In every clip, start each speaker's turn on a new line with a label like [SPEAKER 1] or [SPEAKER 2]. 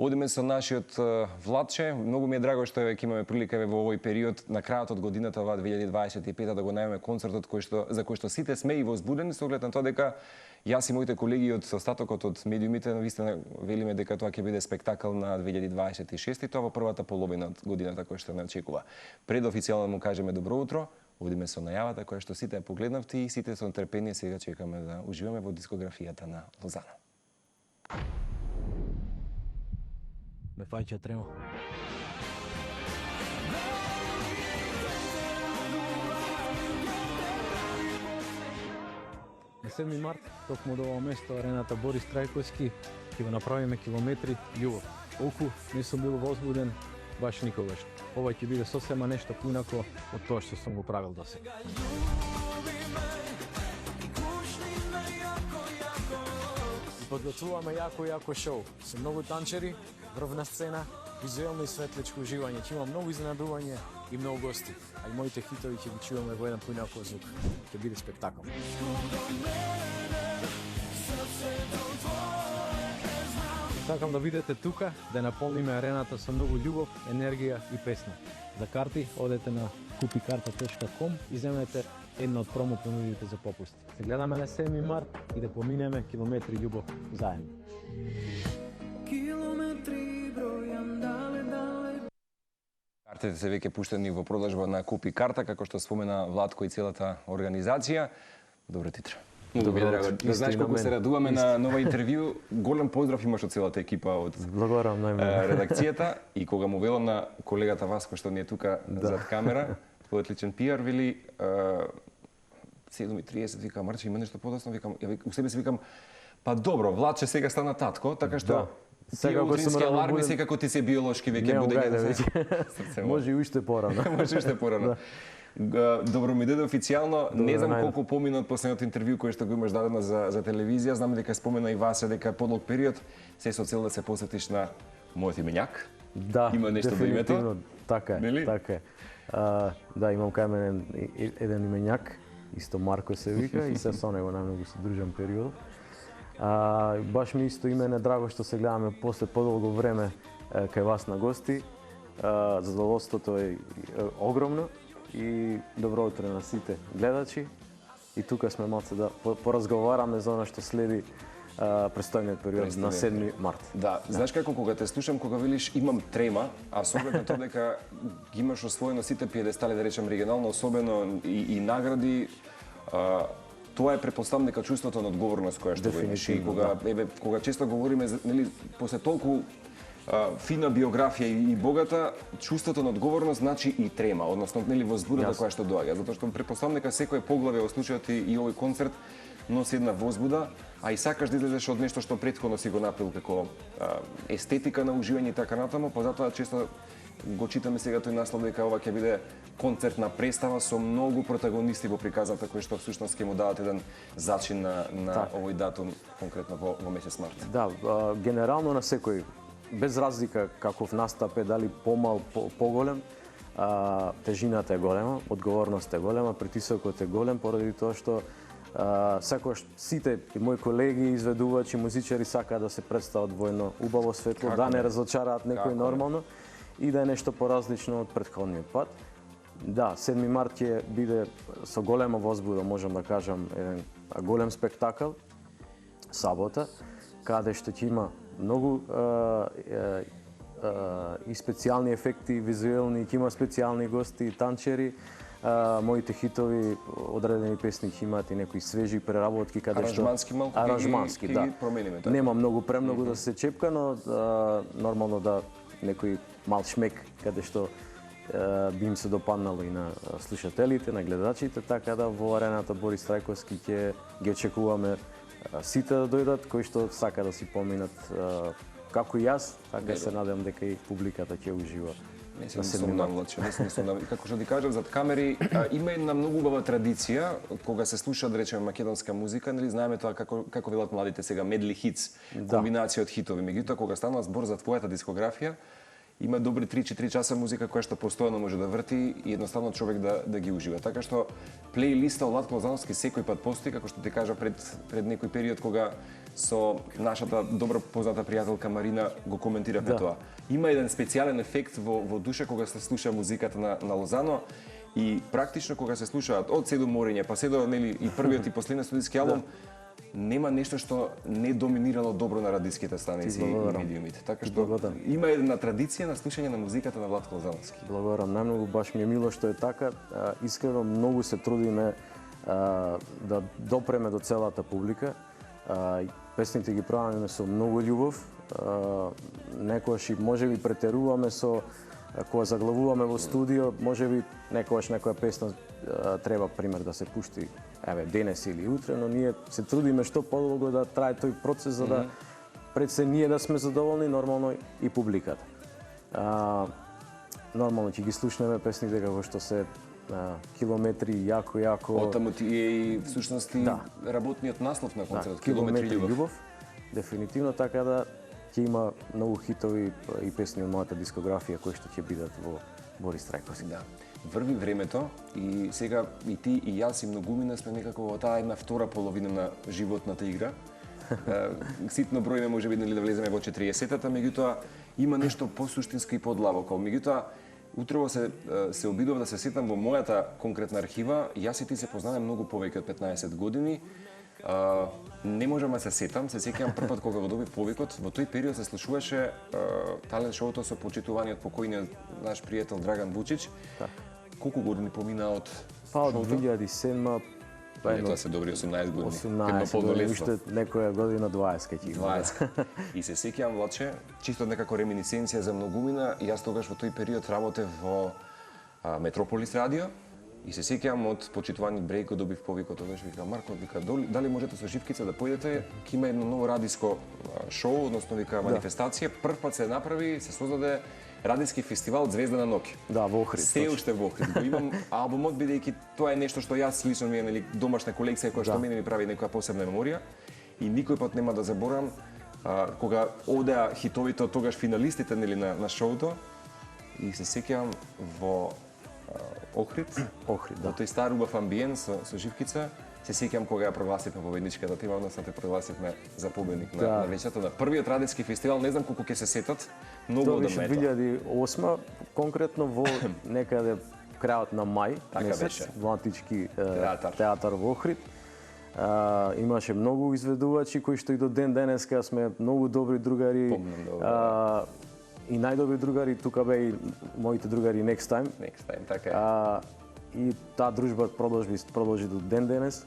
[SPEAKER 1] Одиме со нашиот Владче. Многу ми е драго што ќе имаме прилика во овој период на крајот од годината, ова 2025 да го најавиме концертот за кој што сите сме и возбудени со оглед на тоа дека јас и моите колеги од остатокот од медиумите навистина велиме дека тоа ќе биде спектакл на 2026 и тоа во првата половина од годината која што не очекува. Пред официјално му кажеме добро утро. Одиме со најавата која што сите ја погледнавте и сите со нетрпение сега чекаме да уживаме во дискографијата на Лозана.
[SPEAKER 2] Me faќа трема. На 7 март, токму до ова место, арената Борис Трајковски, ќе го направиме километри љубов. Оку не сум бил возбуден баш никогаш. Ова ќе биде сосема нешто поинако од тоа што сум го правил досега. Подготвуваме јако шоу со многу танчери, врвна сцена, визуелно и светличко уживање. Ќе има многу изненадување и многу гости, а и моите хитови ќе ги чуваме во еден поинаков звук. Ќе биде спектакл. Сакам да видите тука, да наполниме арената со многу љубов, енергија и песна. За карти одете на kupikarta.com и земете една од промо понудите за попусти. Се гледаме на 7 март и да поминеме километри љубов заедно.
[SPEAKER 1] Картите се веќе пуштени во продажба на Купи карта, како што спомена Владко и целата организација. Добро утро. Многу ми е драго. Да знаеш колку се радуваме на нова интервју. Голем поздрав имаш од целата екипа од редакцијата и кога му велам на колегата Васко што ни е тука зад камера, по отличен пиар, вели 7:30, вика Марче, има нешто подоцна, викам, у себе си викам, па добро, Владче сега стана татко, така што тие утрински аларми секако ти се биолошки веќе будење.
[SPEAKER 2] Може и уште порано.
[SPEAKER 1] Може уште порано. Добро ми дојде официјално, не знам колку помина од последното интервју кое што го имаш дадено за телевизија, знам дека спомена и Васе дека подолг период се со цел да се посветиш на мојот именјак.
[SPEAKER 2] Да,
[SPEAKER 1] има нешто до името.
[SPEAKER 2] Така е, така е. Да, имам кај мене еден именјак, исто Марко се вика и се со него најмногу се дружам период. Баш ми исто име не драго што се гледаме после подолго време кај вас на гости. Задоволството е огромно и добро утро на сите гледачи. И тука сме малце да поразговараме за она што следи престојниот период на 7 март.
[SPEAKER 1] Да, знаеш како кога те слушам, кога велиш имам трема, а со оглед на тоа дека ги имаш освоено сите пиедестали, да речем регионално, особено и награди, тоа е претпоставам дека чувството на одговорност која што го имаш. И кога често говориме, нели, после толку фина биографија и богата, чувството на одговорност значи и трема, односно нели возбудата која што доаѓа, затоа што претпоставам дека секое поглаве во случајот и овој концерт носи една возбуда, а и сакаш да излезеш од нешто што претходно си го направил како естетика на уживање и така натаму, па затоа често го читаме сега тој наслов дека ова ќе биде концертна представа со многу протагонисти во приказната кои што всушност ќе му дадат еден зачин на овој датум конкретно во месец март.
[SPEAKER 2] Да, генерално на секој без разлика каков настап е, дали помал, поголем, тежината е голема, одговорноста е голема, притисокот е голем поради тоа што секогаш сите мои колеги, изведувачи, музичари сакаат да се представат во едно убаво светло, да не разочараат некој нормално и да е нешто поразлично од претходниот пат. Да, 7 март ќе биде со голема возбуда, можам да кажам, еден голем спектакл, сабота, каде што ќе има многу и специјални ефекти, визуелни, ќе има специјални гости, танчери, моите хитови, одредени песни ќе имаат и некои свежи преработки каде што
[SPEAKER 1] аранжмански,
[SPEAKER 2] да.
[SPEAKER 1] Промениме така.
[SPEAKER 2] Нема многу премногу да се чепка, но нормално да некој мал шмек каде што би им се допаднало и на слушателите, на гледачите, така да во арената Борис Трајковски ќе ги очекуваме сите да дојдат кои што сака да си поминат како и јас, така се надевам дека и публиката ќе ужива.
[SPEAKER 1] Не се сумнам, како што ти кажав зад камери, има една многу убава традиција кога се слуша, да речеме, македонска музика, нели знаеме тоа како велат младите сега медли хитс, комбинација од хитови. Меѓутоа кога станува збор за твојата дискографија, има добри 3-4 часа музика која што постојано може да врти и едноставно човек да ги ужива. Така што плейлиста од Владко Лозановски секој пат постои, како што ти кажа пред некој период кога со нашата добра позната пријателка Марина го коментиравме тоа. Има еден специјален ефект во душа кога се слуша музиката на Лозано и практично кога се слушаат од Седум морење па се до нели и првиот и последниот студиски албум, нема нешто што не доминирало добро на радиските станици и медиумите. Така што има една традиција на слушање на музиката на Владко Лозановски.
[SPEAKER 2] Благодарам најмногу, баш ми е мило што е така. Искрено многу се трудиме да допреме до целата публика. Песните ги правиме со многу љубов. Некогаш и можеби претеруваме со кога заглавуваме во студио, можеби некогаш некоја песна треба пример да се пушти денес или утре, но ние се трудиме што подолго да трае тој процес за да пред се ние да сме задоволни, нормално и публиката. Нормално ќе ги слушнеме песните како што се километри јако.
[SPEAKER 1] Оттаму ти е и всушност работниот наслов на концертот,
[SPEAKER 2] километри љубов. Дефинитивно, така да ќе има многу хитови и песни од мојата дискографија кои што ќе бидат во Борис Трајковски.
[SPEAKER 1] Да. Врви времето и сега и ти и јас и многумина сме некако во таа една втора половина на животната игра. Ситно бројме можеби да влеземе во 40-тата, меѓутоа има нешто посуштинско и подлабоко. Меѓутоа утрово се обидов да се сетам во мојата конкретна архива. Јас и ти се познаваме многу повеќе од 15 години. Не можам да се сетам, се сеќавам првпат кога го добив повикот, во тој период се слушуваше талент шоуто со почитуваниот покојниот наш пријател Драган Вучич. Колку години помина од
[SPEAKER 2] шоуто? Од 2007
[SPEAKER 1] тоа се добри 18 години.
[SPEAKER 2] 18 години, уште некоја година 20 ќе има.
[SPEAKER 1] 20. И се сеќавам, Владче, чисто некако реминисценција за многумина, јас тогаш во тој период работев во Метрополис радио. И се сеќавам од почитуваниот бреј кој добив повикот, тогаш вика Марко, вика дали можете со Живкица да појдете, ќе има едно ново радиско шоу, односно вика манифестација, првпат се направи, се создаде радиски фестивал Звезда на ноќе.
[SPEAKER 2] Да, во Охрид.
[SPEAKER 1] Се уште во Охрид. Го имам албумот бидејќи тоа е нешто што јас лично ми е нели домашна колекција која што мене ми прави некоја посебна меморија и никој пат нема да заборавам кога одеа хитовите од тогаш финалистите нели на шоуто и се сеќавам во Охрид,
[SPEAKER 2] да.
[SPEAKER 1] Во тој стар убав амбиент со Живкица, се сеќавам кога ја прогласивме победничката тема, односно те прогласивме за победник на вечерта на првиот радиски фестивал, не знам колку ќе се сетат, многу
[SPEAKER 2] одамна е тоа. 2008 конкретно во некаде крајот на мај месец, во Антички театар во Охрид. Имаше многу изведувачи кои што и до ден денеска сме многу добри другари. И најдобри другари, тука бе и моите другари Next Time.
[SPEAKER 1] Next Time, така е.
[SPEAKER 2] И таа дружба продолжи до ден денес.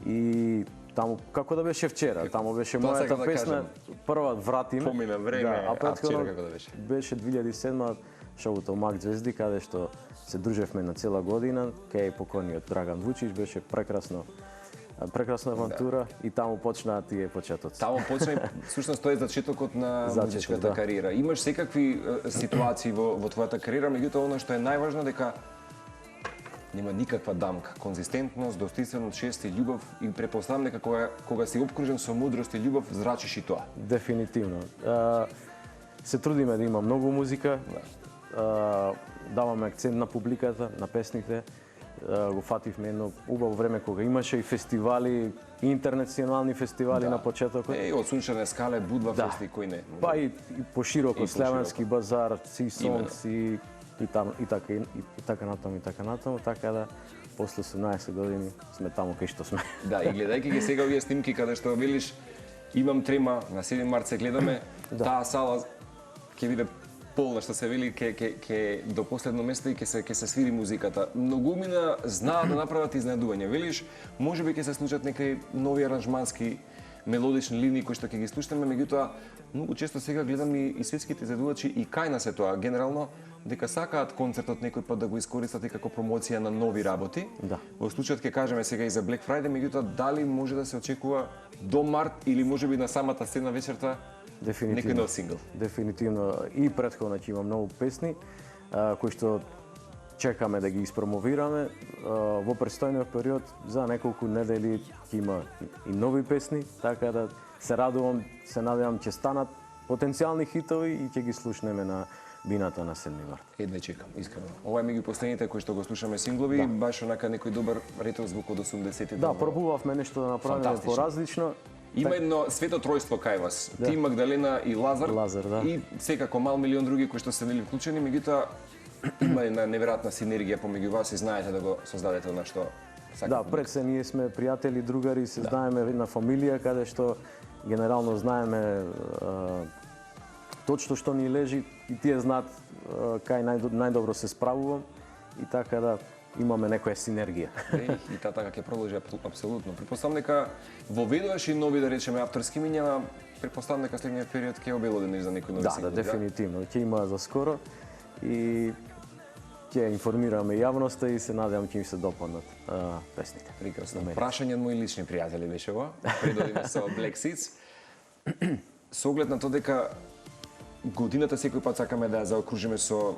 [SPEAKER 2] И таму, како да беше вчера, таму беше мојата песна, прва Вратиме.
[SPEAKER 1] Помина време,
[SPEAKER 2] а
[SPEAKER 1] вчера како да беше?
[SPEAKER 2] Беше 2007 шоуто Мак Звезди, каде што се дружевме на цела година, кај покојниот Драган Вучич, беше прекрасна авантура и таму почнаа тие почетоци.
[SPEAKER 1] Таму почна всушност тој зачетокот на музичката кариера. Имаш секакви ситуации во твојата кариера, меѓутоа она што е најважно дека нема никаква дамка, конзистентност, достоинственост, чест и љубов и претпоставам дека кога си опкружен со мудрост и љубов, зрачиш и тоа.
[SPEAKER 2] Дефинитивно. Се трудиме да има многу музика. Даваме акцент на публиката, на песните. Го фативме едно убаво време кога имаше и фестивали, интернационални фестивали на почетокот.
[SPEAKER 1] Од Сунчеве скале, Будва фест и кој не.
[SPEAKER 2] Па и пошироко, Славенски базар, Си Сонц и така натаму, така да после 18 години сме таму кај што сме.
[SPEAKER 1] Да, и гледајќи ги сега овие снимки каде што велиш имам трема, на 7 март се гледаме, таа сала ќе биде полна, што се вели, ке до последно место и ке се свири музиката. Многумина знаат да направат изненадување. Велиш, можеби ќе се случат некај нови аранжмански мелодични линии кои што ќе ги слушнеме, меѓутоа многу често сега гледам и светските издавачи и кај нас е тоа генерално дека сакаат концертот некој пат да го искористат и како промоција на нови работи.
[SPEAKER 2] Да.
[SPEAKER 1] Во случајот ќе кажеме сега и за Black Friday, меѓутоа дали може да се очекува до март или можеби на самата сцена вечерта некој нов сингл?
[SPEAKER 2] Дефинитивно. И претходно ќе има многу песни кои што чекаме да ги испромовираме. Во престојниот период за неколку недели ќе има и нови песни, така да се радувам, се надевам ќе станат потенцијални хитови и ќе ги слушнеме на бината на 7 март.
[SPEAKER 1] Едва чекам, искрено. Ова е меѓу последните кои што го слушаме синглови, баш онака некој добар ретро звук од 80-тите.
[SPEAKER 2] Да, пробувавме нешто да направиме поразлично
[SPEAKER 1] Има едно свето тројство кај вас. Ти, Магдалена и Лазар.
[SPEAKER 2] Лазар, да.
[SPEAKER 1] И секако мал милион други кои што се нели вклучени, меѓутоа има една неверојатна синергија помеѓу вас и знаете да го создадете она што сакате.
[SPEAKER 2] Да, пред се ние сме пријатели, другари, се знаеме една фамилија каде што генерално знаеме точно што ни лежи и тие знаат кај најдобро се справувам и така да имаме некоја синергија.
[SPEAKER 1] И таа така ќе продолжи апсолутно. Претпоставам дека воведуваш и нови, да речеме, авторски миња, претпоставам дека следниот период ќе обелодени за некои нови сингли.
[SPEAKER 2] Да, дефинитивно. Ќе има за скоро и ќе информираме јавноста и се надевам ќе им се допаднат песните.
[SPEAKER 1] Прекрасно. Прашање од мои лични пријатели беше ова, пред да одиме со Black Seeds. Со оглед на тоа дека годината секој пат сакаме да ја заокружиме со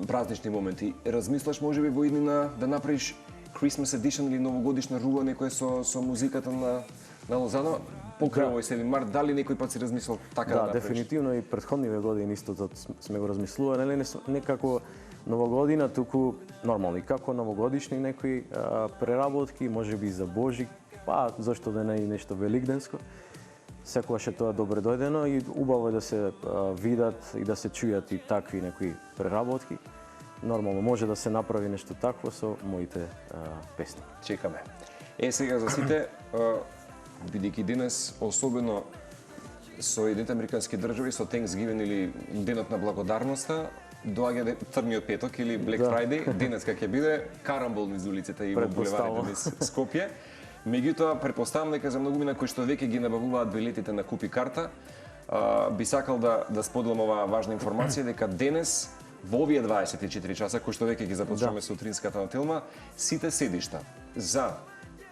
[SPEAKER 1] празнични моменти. Размислаш можеби во иднина да направиш Christmas Edition или новогодишна рула некоја со музиката на Лозано покрај овој 7 март, дали некој пат си размислил така да направиш?
[SPEAKER 2] Да, дефинитивно и претходниве години исто сме го размислували, не како новогодина, туку нормално и како новогодишни некои преработки, можеби за Божик, па зашто да не и нешто великденско. Секогаш е тоа добре дојдено и убаво е да се видат и да се чујат и такви некои преработки. Нормално може да се направи нешто такво со моите песни.
[SPEAKER 1] Чекаме. Сега за сите, бидејќи денес особено со Едините американски држави, со Thanksgiving или денот на благодарноста, доаѓа црниот петок или Black Friday, денеска ќе биде карамбол низ улиците и во булеварите низ Скопје. Меѓутоа, претпоставам дека за многумина кои што веќе ги набавуваат билетите на Купи карта, би сакал да споделам оваа важна информација дека денес во овие 24 часа кои што веќе ги започнуваме сутринската на Телма, сите седишта за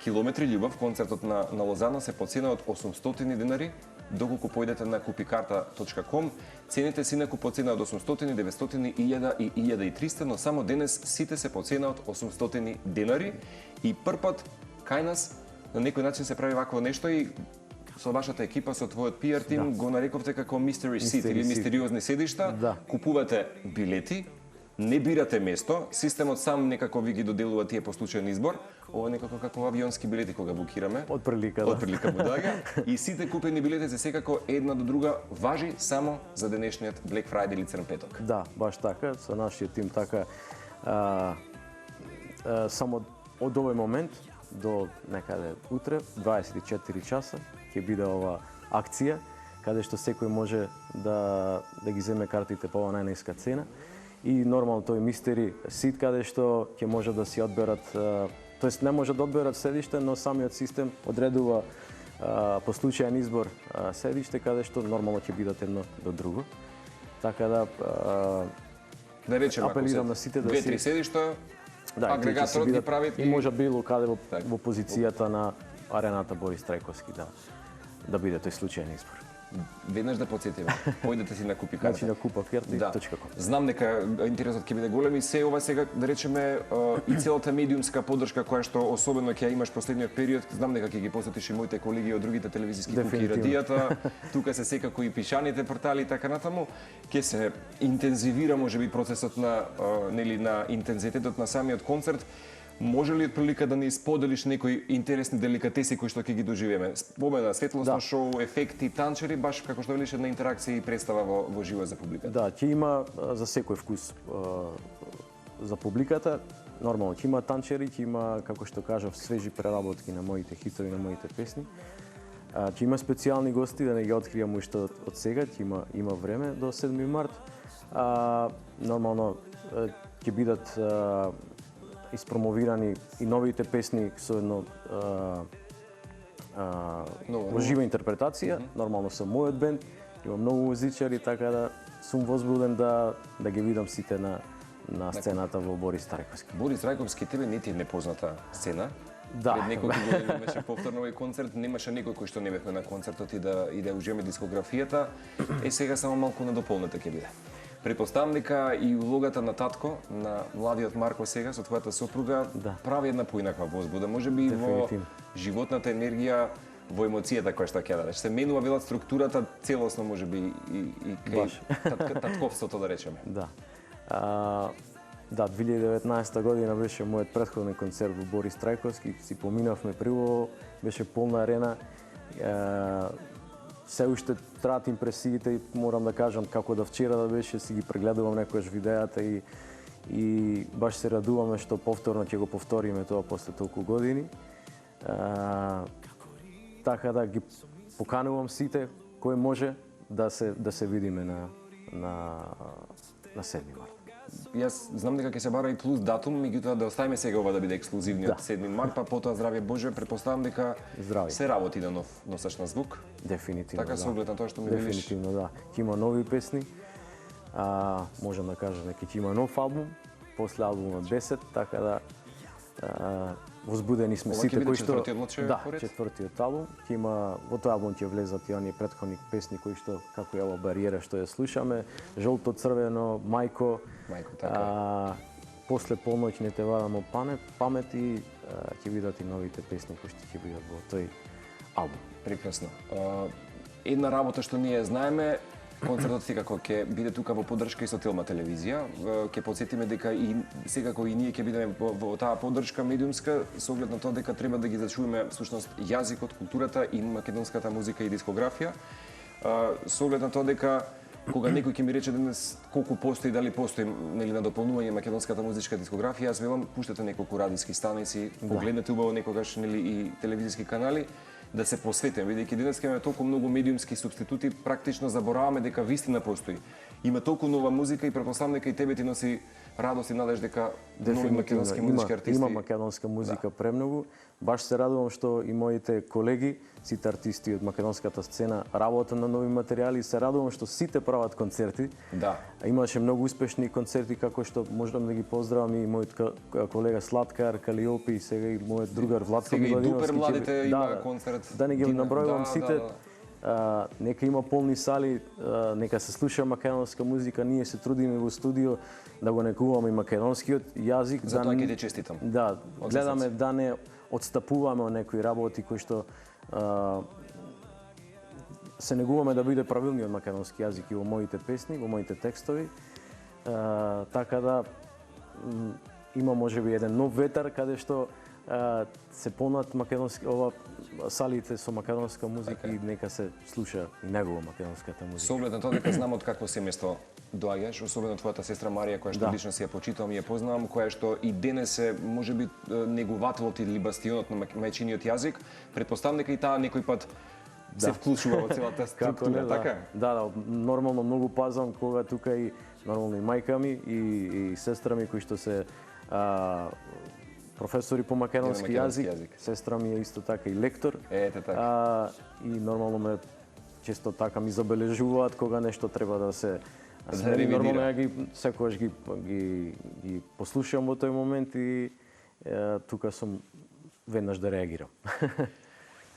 [SPEAKER 1] Километри љубов, концертот на Лозано се по цена од 800 денари, доколку појдете на kupikarta.com. Цените си инаку по цена од 800, 900, 1000 и 1300, но само денес сите се по цена од 800 денари и првпат кај нас на некој начин се прави вакво нешто и со вашата екипа, со твојот PR тим го нарековте како Mystery Seat или мистериозни седишта. Купувате билети, не бирате место, системот сам некако ви ги доделува тие по случајен избор. Ова некако како авионски билети кога букираме.
[SPEAKER 2] Од прилика, да.
[SPEAKER 1] Од прилика му доаѓа. И сите купени билети се секако една до друга важи само за денешниот Black Friday или Црн петок.
[SPEAKER 2] Да, баш така, со нашиот тим така само од овој момент до некаде утре 24 часа ќе биде ова акција каде што секој може да ги земе картите по ова најниска цена. И нормално тој Mystery Seat каде што ќе може да си одберат, тоест не може да одберат седиште, но самиот систем одредува по случајен избор седиште каде што нормално ќе бидат едно до друго. Така да
[SPEAKER 1] речеме,
[SPEAKER 2] апелирам на сите да си
[SPEAKER 1] две-три седишта, агрегаторот ги прави
[SPEAKER 2] и може било каде во позицијата на арената Борис Трајковски да биде тој случајен избор.
[SPEAKER 1] Веднаш да подсетиме. Појдете си на Купи карта.
[SPEAKER 2] Значи на kupakarta.com.
[SPEAKER 1] Знам дека интересот ќе биде голем и се ова сега да речеме и целата медиумска поддршка која што особено ќе имаш последниот период, знам дека ќе ги посетиш и моите колеги од другите телевизиски куки и радијата. Тука се секако и пишаните портали и така натаму. Ќе се интензивира можеби процесот на нели на интензитетот на самиот концерт. Може ли од прилика да ни споделиш некои интересни деликатеси кои што ќе ги доживееме? Спомена светлосно шоу, ефекти, танчери, баш како што велиш една интеракција и представа во живо за публиката.
[SPEAKER 2] Да, ќе има за секој вкус за публиката. Нормално ќе има танчери, ќе има, како што кажав, свежи преработки на моите хитови, на моите песни. Ќе има специјални гости, да не ги откријам уште од сега, ќе има време до 7 март. Нормално ќе бидат испромовирани и новите песни со едно жива интерпретација, нормално со мојот бенд, има многу музичари, така да сум возбуден да ги видам сите на сцената во Борис Трајковски.
[SPEAKER 1] Борис Трајковски, тебе не ти е непозната сцена.
[SPEAKER 2] Да.
[SPEAKER 1] Пред неколку години имаше повторно овој концерт, немаше некој кој што не бевме на концертот и да уживаме дискографијата. Сега само малку надополнета ќе биде. Претпоставам дека и улогата на татко, на младиот Марко сега, со твојата сопруга, прави една поинаква возбуда. Може би во животната енергија, во емоцијата која што ќе дадеш. Се менува велат структурата целосно, може би, и кај татковството, да речеме.
[SPEAKER 2] Да. Да, 2019 година беше мојот претходен концерт во Борис Трајковски, си поминавме прво, беше полна арена Се уште траат импресиите и морам да кажам како да вчера да беше, си ги прегледувам некојаш видеата и баш се радуваме што повторно ќе го повториме тоа после толку години. Така да ги поканувам сите кој може да се видиме на 7 март.
[SPEAKER 1] Јас знам дека ќе се бара и плюс датум, меѓутоа да оставиме сега ова да биде ексклузивниот 7 март, па потоа здравје Боже, претпоставам дека се работи на нов носач на звук.
[SPEAKER 2] Дефинитивно.
[SPEAKER 1] Така со оглед на тоа што ми велиш.
[SPEAKER 2] Дефинитивно, да. Ќе има нови песни. Можам да кажам дека ќе има нов албум, после албумот 10, така да возбудени сме сите кои што четвртиот албум. Ќе има во тој албум ќе влезат и оние претходни песни кои што како е ова бариера што ја слушаме, жолто, црвено, мајко,
[SPEAKER 1] така.
[SPEAKER 2] После полноќ не те варам памет и ќе видат и новите песни кои што ќе бидат во тој албум.
[SPEAKER 1] Прекрасно. Една работа што ние знаеме, концертот секако ќе биде тука во поддршка и со Телма телевизија. Ќе потсетиме дека и секако и ние ќе бидеме во таа поддршка медиумска со оглед на тоа дека треба да ги зачуваме всушност јазикот, културата и македонската музика и дискографија. Со оглед на тоа дека кога некој ќе ми рече денес колку постои, дали постои нели на дополнување македонската музичка дискографија, јас велам пуштете неколку радиски станици, погледнете убаво некогаш нели и телевизиски канали да се посветиме, бидејќи денес имаме толку многу медиумски супститути, практично забораваме дека вистина постои. Има толку нова музика и претпоставам дека и тебе ти носи радост и надеж дека нови македонски музички артисти.
[SPEAKER 2] Има македонска музика премногу. Баш се радувам што и моите колеги, сите артисти од македонската сцена работат на нови материјали и се радувам што сите прават концерти.
[SPEAKER 1] Да.
[SPEAKER 2] Имаше многу успешни концерти како што можам да ги поздравам и мојот колега Слаткар, Калиопи и сега и мојот другар Владко Миладиновски.
[SPEAKER 1] Сега и Дупер младите има концерт.
[SPEAKER 2] Да не ги набројувам сите. Нека има полни сали, нека се слуша македонска музика, ние се трудиме во студио да го негуваме и македонскиот јазик.
[SPEAKER 1] Затоа ќе ти честитам.
[SPEAKER 2] Да, гледаме да не отстапуваме од некои работи кои што се негуваме да биде правилниот македонски јазик и во моите песни, во моите текстови. Така да има можеби еден нов ветар каде што се понат македонски салите со македонска музика и нека се слуша и негова македонската музика.
[SPEAKER 1] Со оглед на тоа дека знам од какво семејство доаѓаш, особено твојата сестра Марија, која што лично си ја почитувам и ја познавам, која што и денес е можеби негувателот или бастионот на мајчиниот јазик, претпоставам дека и таа некој пат се вклучува во целата структура, така?
[SPEAKER 2] Да, нормално многу пазвам кога тука и нормално и мајка ми и сестра ми кои што се професори по македонски јазик. Сестра ми е исто така и лектор.
[SPEAKER 1] Ете така.
[SPEAKER 2] И нормално ме често така ми забележуваат кога нешто треба да се смени. Нормално ја секогаш ги послушам во тој момент и тука сум веднаш да реагирам.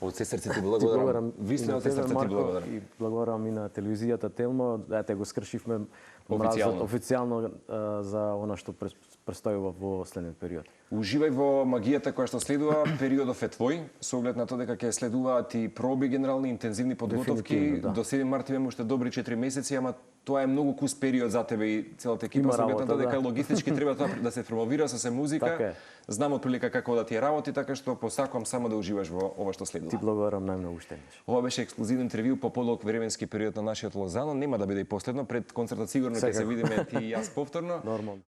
[SPEAKER 1] Од се срце ти благодарам. Вистина од се срце ти благодарам.
[SPEAKER 2] И благодарам и на телевизијата Телма, ете го скршивме мразот официјално за она што престојува во следниот период.
[SPEAKER 1] Уживај во магијата која што следува, периодов е твој, со оглед на тоа дека ќе следуваат и проби генерални интензивни подготовки. До 7 март имаме уште добри 4 месеци, ама тоа е многу кус период за тебе и целата екипа, со оглед на тоа дека логистички треба тоа да се промовира со се музика. Знам отприлика како да ти е работи, така што посакувам само да уживаш во ова што следува.
[SPEAKER 2] Ти благодарам најмногу уште еднаш.
[SPEAKER 1] Ова беше ексклузивен интервју по подолг временски период на нашиот Лозано, нема да биде и последно, пред концертот сигурно ќе се видиме ти и јас повторно.
[SPEAKER 2] Нормално.